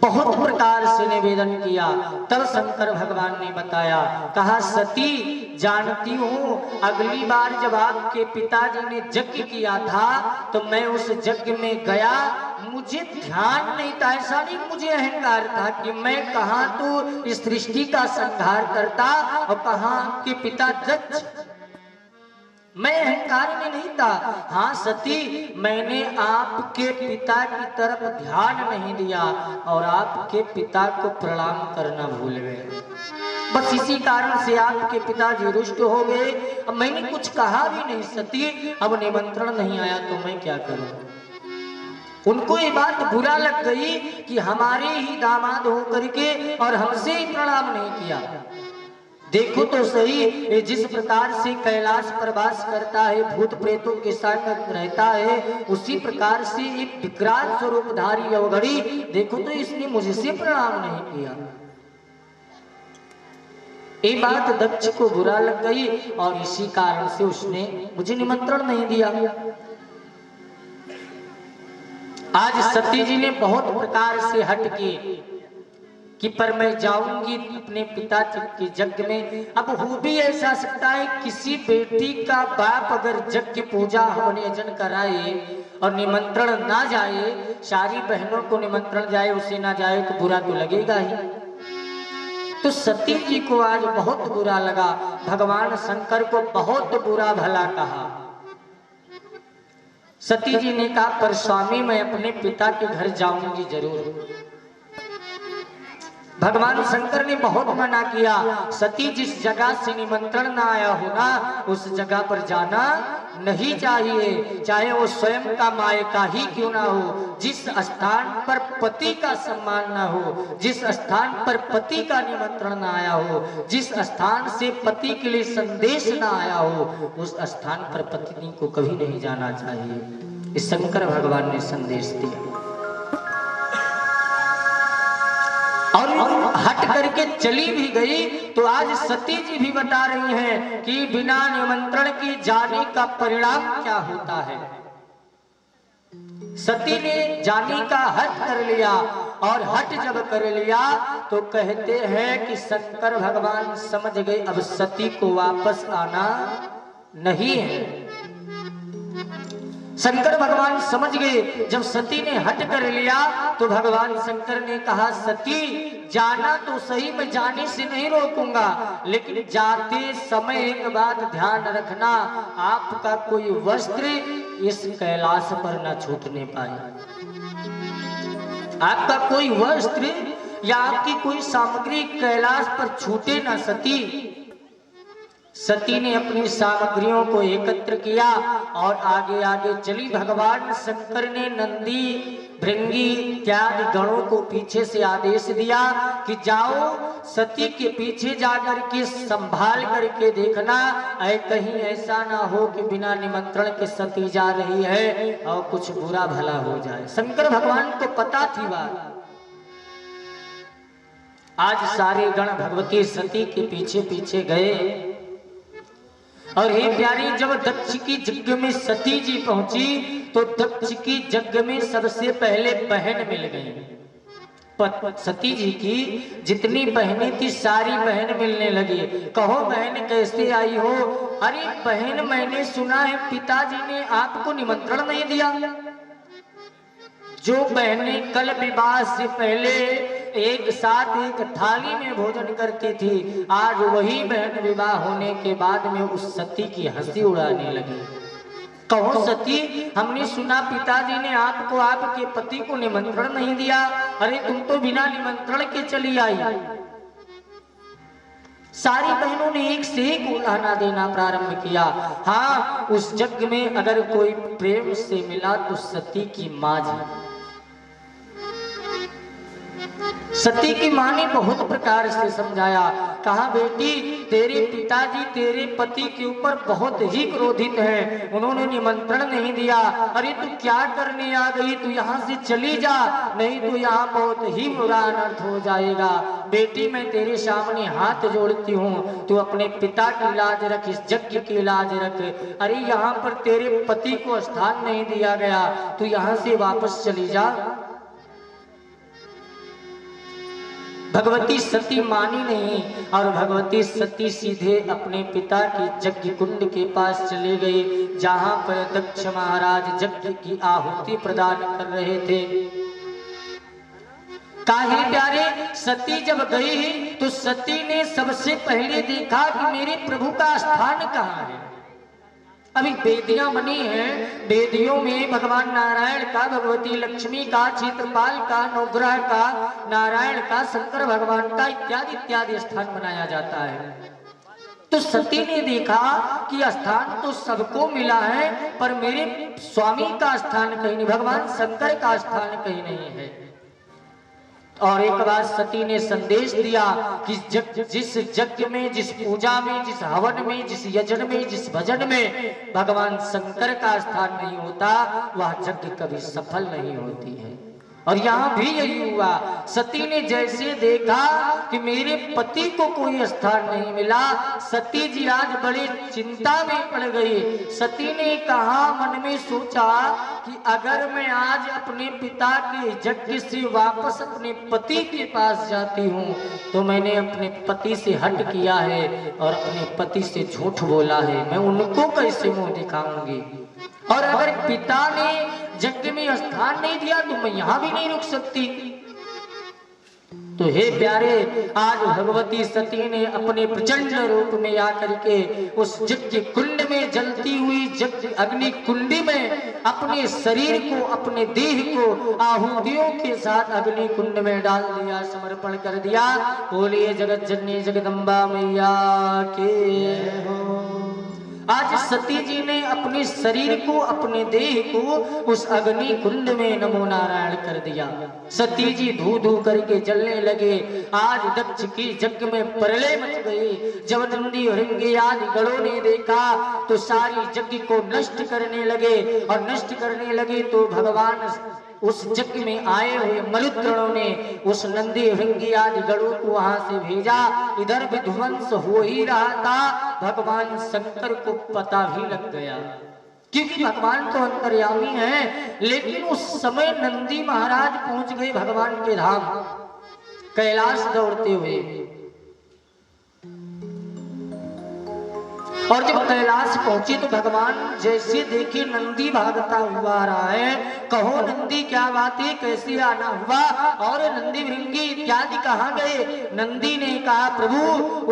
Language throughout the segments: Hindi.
बहुत प्रकार से निवेदन किया। तब शंकर भगवान ने बताया, कहा सती जानती हूँ अगली बार जब आपके पिताजी ने यज्ञ किया था तो मैं उस यज्ञ में गया, मुझे ध्यान नहीं था, ऐसा नहीं मुझे अहंकार था कि मैं कहाँ तो इस सृष्टि का संहार करता और कहाँ आपके पिता दक्ष, मैं अहंकार में नहीं था। हाँ सती, मैंने आपके पिता की तरफ ध्यान नहीं दिया और आपके पिता को प्रणाम करना भूल गए, बस इसी कारण से आपके पिताजी रुष्ट हो गए। अब मैंने कुछ कहा भी नहीं सती, अब निमंत्रण नहीं आया तो मैं क्या करूं। उनको ये बात बुरा लग गई कि हमारे ही दामाद होकर के और हमसे ही प्रणाम नहीं किया। देखो तो सही, जिस प्रकार से कैलाश पर वास करता है, भूत प्रेतों के साथ रहता है, उसी प्रकार से एक विकराल स्वरूपधारी अवघड़ी, देखो तो इसने मुझसे प्रणाम नहीं किया। ये बात दक्ष को बुरा लग गई और इसी कारण से उसने मुझे निमंत्रण नहीं दिया। आज सती जी ने बहुत प्रकार से हट किए कि पर मैं जाऊंगी अपने पिता के यज्ञ में। अब हो भी ऐसा सकता है किसी बेटी का बाप अगर यज्ञ पूजा हवन यजन कराए और निमंत्रण ना जाए, सारी बहनों को निमंत्रण जाए उसे ना जाए तो बुरा तो लगेगा ही। तो सती जी को आज बहुत बुरा लगा, भगवान शंकर को बहुत बुरा भला कहा। सती जी ने कहा पर स्वामी मैं अपने पिता के घर जाऊंगी जरूर। भगवान शंकर ने बहुत मना किया, सती जिस जगह से निमंत्रण ना आया हो ना उस जगह पर जाना नहीं चाहिए, चाहे वो स्वयं का मायका ही क्यों ना हो। जिस स्थान पर पति का सम्मान ना हो, जिस स्थान पर पति का निमंत्रण ना आया हो, जिस स्थान से पति के लिए संदेश ना आया हो, उस स्थान पर पत्नी को कभी नहीं जाना चाहिए। इस शंकर भगवान ने संदेश दिया और हट करके चली भी गई। तो आज सती जी भी बता रही हैं कि बिना निमंत्रण के जाने का परिणाम क्या होता है। सती ने जाने का हट कर लिया और हट जब कर लिया तो कहते हैं कि शंकर भगवान समझ गए अब सती को वापस आना नहीं है। शंकर भगवान समझ गए जब सती ने हट कर लिया तो भगवान शंकर ने कहा सती जाना तो सही, मैं जाने से नहीं रोकूंगा, लेकिन जाते समय एक बात ध्यान रखना, आपका कोई वस्त्र इस कैलाश पर न छूटने पाए। आपका कोई वस्त्र या आपकी कोई सामग्री कैलाश पर छूटे ना सती। सती ने अपनी सामग्रियों को एकत्र किया और आगे आगे चली। भगवान शंकर ने नंदी भृंगी इत्यादि गणों को पीछे से आदेश दिया कि जाओ सती के पीछे जाकर के संभाल करके देखना, कहीं ऐसा ना हो कि बिना निमंत्रण के सती जा रही है और कुछ बुरा भला हो जाए। शंकर भगवान को पता थी बात। आज सारे गण भगवती सती के पीछे पीछे गए और हे प्यारी जब दक्ष की यज्ञ में सती जी पहुंची तो दक्ष की यज्ञ में सबसे पहले बहन मिल गई। सती जी की जितनी बहनें थी सारी बहन मिलने लगी। कहो बहन कैसे आई हो? अरे बहन मैंने सुना है पिताजी ने आपको निमंत्रण नहीं दिया। जो बहनें कल विवाह से पहले एक साथ एक थाली में भोजन करती थी, आज वही बहन विवाह होने के बाद में उस सती की हंसी उड़ाने लगी। कहो सती हमने सुना पिताजी ने आपको आपके पति को निमंत्रण नहीं दिया, अरे तुम तो बिना निमंत्रण के चली आई। सारी बहनों ने एक से एक उलाहना देना प्रारंभ किया। हाँ उस यज्ञ में अगर कोई प्रेम से मिला तो सती की माँ जी। सती की माँ ने बहुत प्रकार से समझाया, कहा बेटी तेरे पिताजी तेरे पति के ऊपर बहुत ही क्रोधित हैं, उन्होंने निमंत्रण नहीं दिया। अरे तू क्या करने आ गई? तू यहाँ से चली जा, नहीं तो यहाँ बहुत ही बुरा अनर्थ हो जाएगा। बेटी मैं तेरे सामने हाथ जोड़ती हूँ, तू अपने पिता की लाज रख, इस यज्ञ की लाज रख। अरे यहाँ पर तेरे पति को स्थान नहीं दिया गया, तू यहाँ से वापस चली जा। भगवती सती मानी नहीं और भगवती सती सीधे अपने पिता की यज्ञ कुंड के पास चले गए, जहां पर दक्ष महाराज यज्ञ की आहुति प्रदान कर रहे थे। काहे प्यारे, सती जब गई तो सती ने सबसे पहले देखा कि मेरे प्रभु का स्थान कहाँ है। अभी वेदियां बनी हैं, वेदियों में भगवान नारायण का, भगवती लक्ष्मी का, क्षेत्रपाल का, नवग्रह का, नारायण का, शंकर भगवान का इत्यादि इत्यादि स्थान बनाया जाता है। तो सती ने देखा कि स्थान तो सबको मिला है, पर मेरे स्वामी का स्थान कहीं नहीं, भगवान शंकर का स्थान कहीं नहीं है। और एक बार सती ने संदेश दिया कि जिस यज्ञ में, जिस पूजा में, जिस हवन में, जिस यजन में, जिस भजन में भगवान शंकर का स्थान नहीं होता, वह यज्ञ कभी सफल नहीं होती है। और यहाँ भी यही हुआ। सती ने जैसे देखा कि मेरे पति को कोई स्थान नहीं मिला, सती जी आज बड़ी चिंता में पड़ गई। सती ने कहा, मन में सोचा कि अगर मैं आज अपने पिता के यज्ञ से वापस अपने पति के पास जाती हूँ तो मैंने अपने पति से हट किया है और अपने पति से झूठ बोला है, मैं उनको कैसे मुंह दिखाऊंगी। और अगर पिता ने यज्ञ में स्थान नहीं दिया तो मैं यहाँ भी नहीं रुक सकती। तो हे प्यारे, आज भगवती सती ने अपने प्रचंड रूप में आकर के उस यज्ञ कुंड में, जलती हुई यज्ञ अग्नि कुंडी में अपने शरीर को, अपने देह को आहुतियों के साथ अग्नि कुंड में डाल दिया, समर्पण कर दिया। बोलिए जगत जननी जगदम्बा मैया के। आज सती जी ने अपने शरीर को, अपने देह को उस अग्नि कुंड में नमो नारायण कर दिया। सती जी धू धू करके जलने लगे। आज दक्ष की यज्ञ में प्रलय मच गई। जब नंदी हृंगी आदि गणों ने देखा तो सारी यज्ञ को नष्ट करने लगे, और नष्ट करने लगे तो भगवान उस यज्ञ में आए हुए मरुद्गणों ने उस नंदी हृंगी आदि गणों को वहां से भेजा। इधर विध्वंस हो ही रहा था, भगवान शंकर को पता भी लग गया, क्योंकि भगवान तो अंतर्यामी हैं। लेकिन उस समय नंदी महाराज पहुंच गए भगवान के धाम, कैलाश दौड़ते हुए। और जब कैलाश पहुंचे तो भगवान जैसे देखे नंदी भागता हुआ आ रहा है, कहो नंदी क्या बात है, कैसे आना हुआ, और नंदी भृंगी इत्यादि कहाँ गए। नंदी ने कहा, प्रभु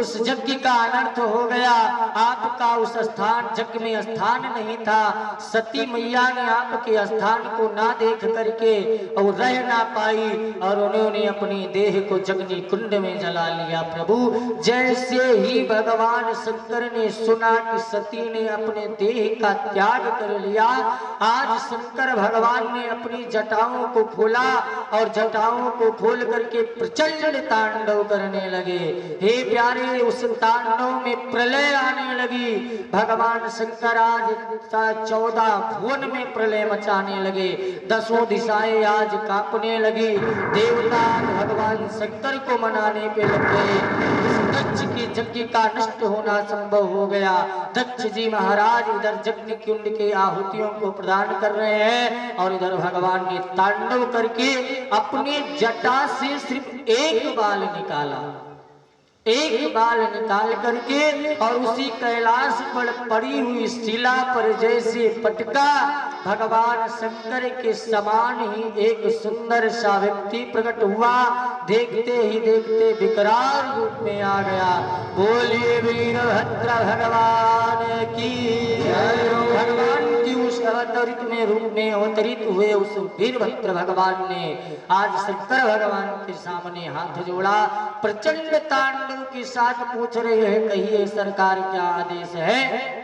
उस यज्ञ का अनर्थ हो गया, आपका उस स्थान यज्ञ में स्थान नहीं था। सती मैया ने आपके स्थान को ना देख करके और रह ना पाई, और उन्होंने अपने देह को अग्नि कुंड में जला लिया। प्रभु जैसे ही भगवान शंकर ने सुना कि सती ने अपने देह का त्याग कर लिया, आज शंकर भगवान ने अपनी जटाओं को खोला और जटाओं को खोल करके प्रचंड तांडव करने लगे। हे प्यारे, उस तांडव में प्रलय आने लगी। भगवान शंकर आज 14 भुवन में प्रलय मचाने लगे, 10 दिशाएं आज कांपने लगी। देवता भगवान शंकर को मनाने पे लग गए। दक्ष की यज्ञ का नष्ट होना संभव हो गया। दक्ष जी महाराज इधर यज्ञ कुंड के आहुतियों को प्रदान कर रहे हैं, और इधर भगवान ने तांडव करके अपने जटा से सिर्फ एक बाल निकाला, एक बाल निकाल करके और उसी कैलाश पर पड़ी हुई शिला पर जैसे पटका, भगवान शंकर के समान ही एक सुंदर सा व्यक्ति प्रकट हुआ। देखते ही देखते विकराल रूप में आ गया। बोलिए वीरभद्र भगवान की जय। भगवान की उस अवतरित में रूप में अवतरित हुए उस वीरभद्र भगवान ने आज शंकर भगवान के सामने हाथ जोड़ा, प्रचंड तांडव के साथ पूछ रहे हैं, कहिए सरकार क्या आदेश है।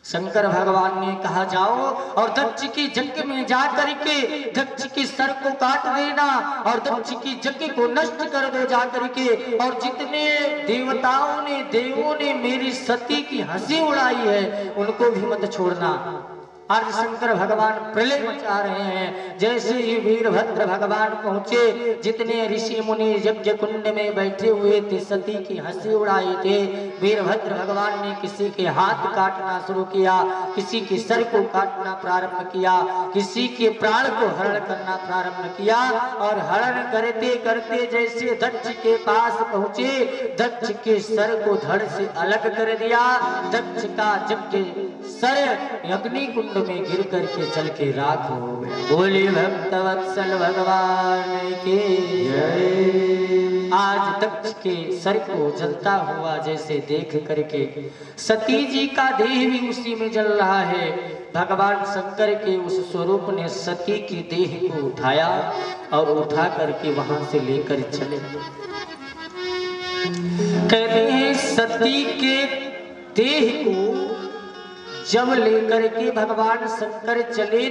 शंकर भगवान ने कहा, जाओ और दक्ष की यज्ञ में जा करके दक्ष के सर को काट देना और दक्ष की यज्ञ को नष्ट कर दो जा करके, और जितने देवताओं ने, देवों ने मेरी सती की हंसी उड़ाई है उनको भी मत छोड़ना। आज शंकर भगवान प्रलय मचा रहे हैं। जैसे ही वीरभद्र भगवान पहुंचे, जितने ऋषि मुनि यज्ञ कुंड में बैठे हुए थे सती की हंसी उड़ाई थे। वीरभद्र भगवान ने किसी के हाथ काटना शुरू किया, किसी के सर को काटना प्रारंभ किया, किसी के प्राण को हरण करना प्रारंभ किया। और हरण करते करते जैसे दक्ष के पास पहुंचे, दक्ष के सर को धड़ से अलग कर दिया। दक्ष का यज्ञ सर अग्नि कुंड में गिर करके चल के राख हो गया। बोले भक्त वत्सल भगवान के जय। आज दक्ष के सर को जलता हुआ जैसे देख करके सती जी का देह भी उसी में जल रहा है। भगवान शंकर के उस स्वरूप ने सती की देह को उठाया और उठा करके वहां से लेकर चले। कहते हैं सती के देह को जब लेकर के भगवान शंकर चले